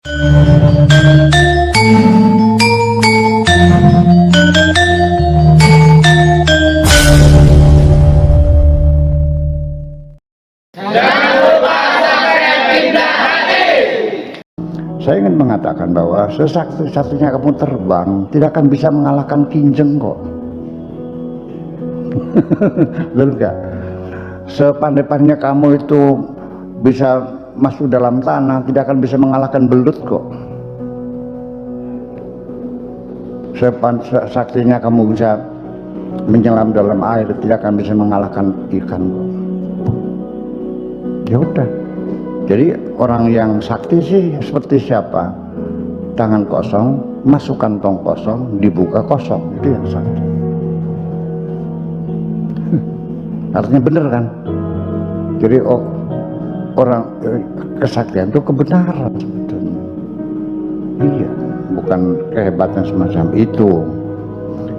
Saya ingin mengatakan bahwa sesatu-satunya kamu terbang tidak akan bisa mengalahkan kinjeng kok. Betul nggak? Sepandai-pandainya kamu itu bisa masuk dalam tanah, tidak akan bisa mengalahkan belut kok. Sepandai-saktinya kamu bisa menyelam dalam air, tidak akan bisa mengalahkan ikan kok. Ya udah. Jadi orang yang sakti sih seperti siapa? Tangan kosong, masuk kantong kosong, dibuka kosong. Itu yang sakti. Artinya bener kan? Jadi orang kesaktian itu kebenaran sebetulnya. Iya, bukan kehebatan semacam itu.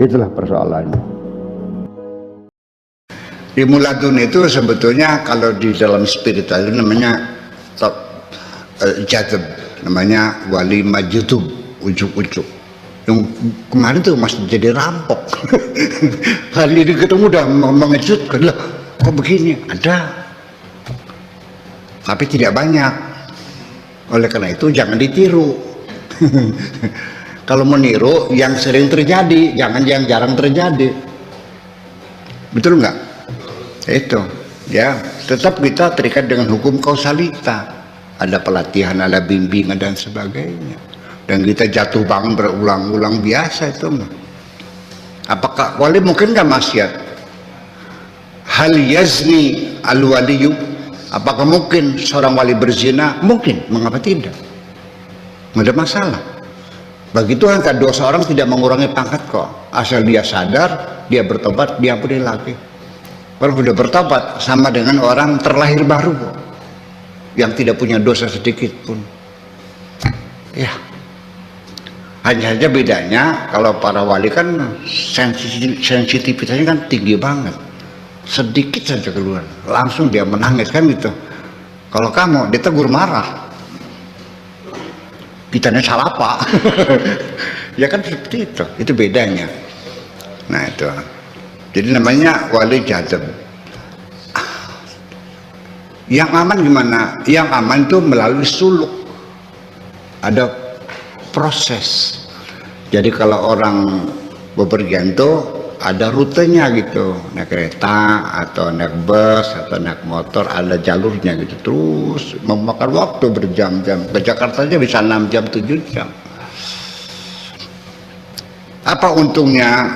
Itulah persoalannya. Di muladun itu sebetulnya kalau di dalam spiritual itu namanya jadab, namanya wali majutub, ujuk-ujuk. Yang kemarin tuh masih jadi rampok. Kali ini ketemu udah mengejutkan, lah kok begini? Ada, tapi tidak banyak. Oleh karena itu jangan ditiru. Kalau meniru yang sering terjadi, jangan yang jarang terjadi. Betul nggak? Itu ya, tetap kita terikat dengan hukum kausalita. Ada pelatihan, ada bimbingan dan sebagainya. Dan kita jatuh bangun berulang-ulang biasa itu. Apakah wali mungkin nggak maksiat? Hal yazni al waliyu, apakah mungkin seorang wali berzina? Mungkin, mengapa tidak? Nggak ada masalah. Bagi Tuhan kan dosa orang tidak mengurangi pangkat kok. Asal dia sadar, dia bertobat, dia ampuni lagi. Kalau sudah bertobat sama dengan orang terlahir baru kok, yang tidak punya dosa sedikit pun. Ya, hanya saja bedanya kalau para wali kan sensitivitasnya kan tinggi banget. Sedikit saja keluar langsung dia menangis kan gitu. Kalau kamu ditegur marah, kitanya salah apa? Ya kan seperti itu bedanya. Nah itu, jadi namanya wali jadab. Yang aman gimana? Yang aman itu melalui suluk, ada proses. Jadi kalau orang bepergian itu ada rutenya gitu, naik kereta atau naik bus atau naik motor, ada jalurnya gitu, terus memakan waktu berjam-jam. Ke Jakarta aja bisa 6 jam 7 jam. Apa untungnya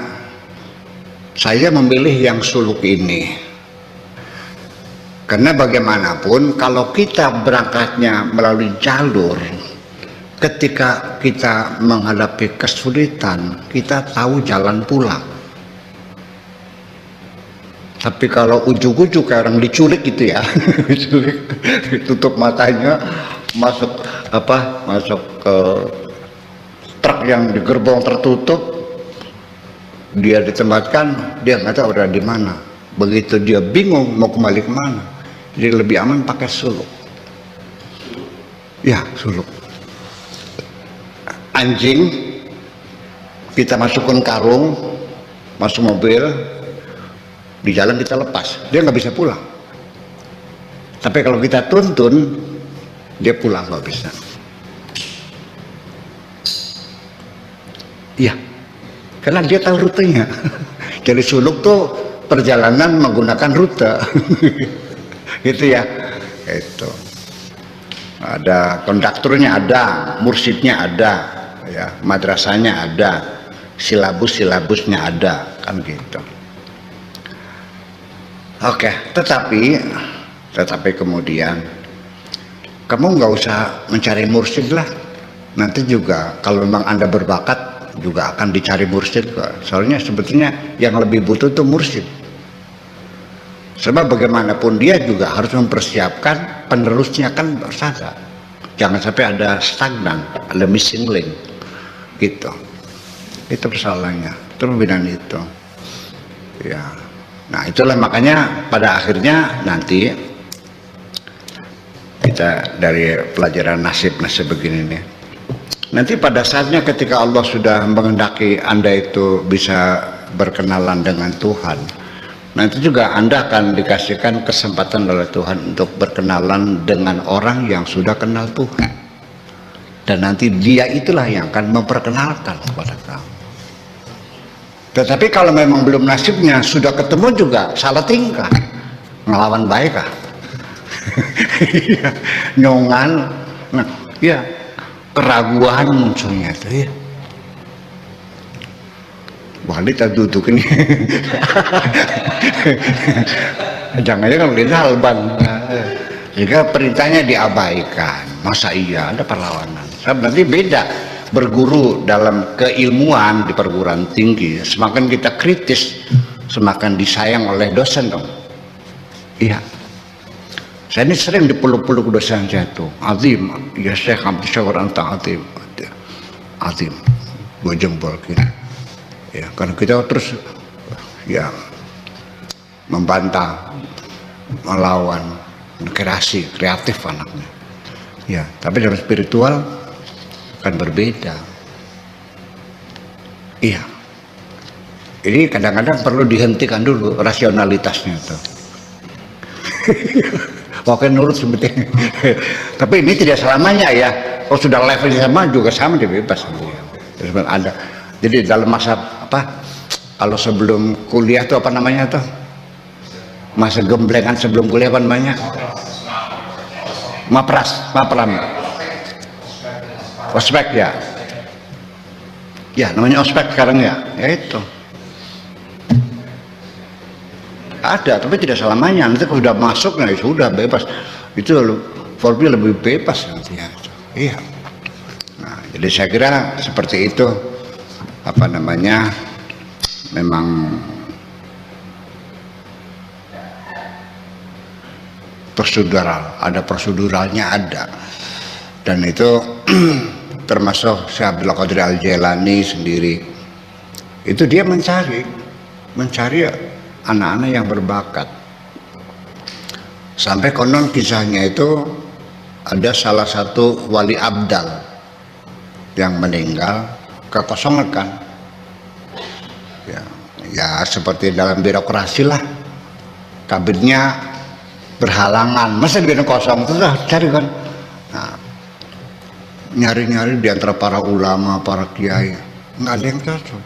saya memilih yang suluk ini? Karena bagaimanapun kalau kita berangkatnya melalui jalur, ketika kita menghadapi kesulitan, kita tahu jalan pulang. Tapi kalau ujuk-ujuk kayak orang diculik gitu ya, tutup matanya, masuk ke truk yang di gerbong tertutup, dia ditempatkan, dia nggak tahu udah di mana. Begitu dia bingung mau kembali kemana, jadi lebih aman pakai suluk. Ya, suluk. Anjing kita masukkan karung, masuk mobil, di jalan kita lepas, dia nggak bisa pulang. Tapi kalau kita tuntun, dia pulang nggak bisa. Iya, karena dia tahu rutenya. Jadi suluk tuh perjalanan menggunakan rute. Gitu ya. Itu. Ada konduktornya, ada mursyidnya, ada ya, madrasahnya ada, silabusnya ada, kan gitu. Oke, tetapi kemudian kamu nggak usah mencari mursyid lah. Nanti juga kalau memang Anda berbakat juga akan dicari mursyid kok. Soalnya sebetulnya yang lebih butuh itu mursyid. Sebab bagaimanapun dia juga harus mempersiapkan penerusnya kan bersada. Jangan sampai ada stagnan, ada missing link gitu. Itu persoalannya, perbedaan itu. Ya. Nah itulah makanya pada akhirnya nanti kita dari pelajaran nasib begini nih, nanti pada saatnya ketika Allah sudah menghendaki Anda itu bisa berkenalan dengan Tuhan, nanti juga Anda akan dikasihkan kesempatan oleh Tuhan untuk berkenalan dengan orang yang sudah kenal Tuhan, dan nanti dia itulah yang akan memperkenalkan kepada kamu. Tetapi kalau memang belum nasibnya, sudah ketemu juga salah tingkah, ngelawan baik kah? Nyongan, nah, ya keraguan munculnya itu ya. Wali tak duduk ini. Jangan-jangan kalau kita halban. Jika perintahnya diabaikan, masa iya ada perlawanan? Berarti beda. Berguru dalam keilmuan di perguruan tinggi, semakin kita kritis, semakin disayang oleh dosen dong. Iya. Saya ini sering dipeluk-peluk dosen saya tuh. Azim, ya Syekh Abdul Syakur anta azim. Azim, gue jempol gitu. Ya, karena kita terus ya membantah, melawan, kreatif anaknya. Ya, tapi dalam spiritual kan berbeda. Iya. Ini kadang-kadang perlu dihentikan dulu rasionalitasnya tuh. Pokoknya nurut sebetulnya. Tapi ini tidak selamanya ya. Kalau sudah levelnya sama juga sama, dia bebas. Ada. Jadi dalam masa apa? Kalau sebelum kuliah tuh apa namanya tuh? Masa gemblengan sebelum kuliah apa namanya? Mapram. Ospek ya. Ya namanya ospek sekarang ya. Ya itu. Ada, tapi tidak selamanya. Nanti kalau sudah masuk, nah sudah bebas. Itu Volpi lebih bebas nanti ya. Iya. Nah, jadi saya kira seperti itu. Apa namanya? Memang prosedural, ada proseduralnya ada. Dan itu termasuk Syekh Abdul Qadir Al-Jailani sendiri. Itu dia mencari anak-anak yang berbakat. Sampai konon kisahnya itu ada salah satu wali abdal yang meninggal kekosongan kan. Ya seperti dalam birokrasi lah. Kabinetnya berhalangan. Masa di kosong itu lah cari kan. Nah, nyari-nyari di antara para ulama, para kiai, nggak ada yang cocok.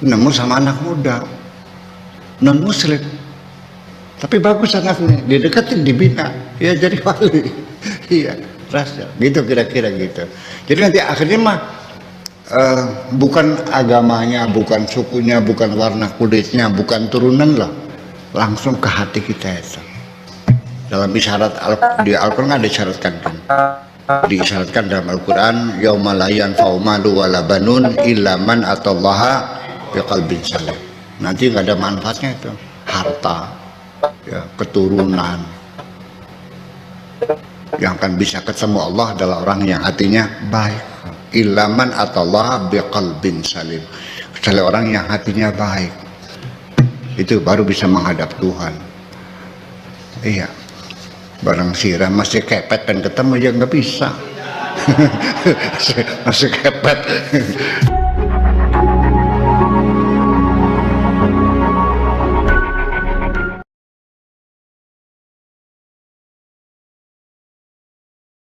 Nemu sama anak muda non muslim, tapi bagus anaknya, dideketin, dibina, ya jadi wali. Iya, rasa gitu kira-kira gitu. Jadi nanti akhirnya mah bukan agamanya, bukan sukunya, bukan warna kulitnya, bukan turunan lah, langsung ke hati kita itu. Dalam isyarat di Al-Quran ada isyaratkan kan, diisyaratkan dalam Al-Quran, yauma la yanfa'u malu wala banun illa man atallaha biqalbin salim. Nanti nggak ada manfaatnya itu, harta, ya, keturunan. Yang akan bisa ketemu Allah adalah orang yang hatinya baik. Illa man atallaha biqalbin salim. Kecuali orang yang hatinya baik, itu baru bisa menghadap Tuhan. Iya. Barang sirah masih kepet dan ketemu ya nggak bisa. Masih kepet.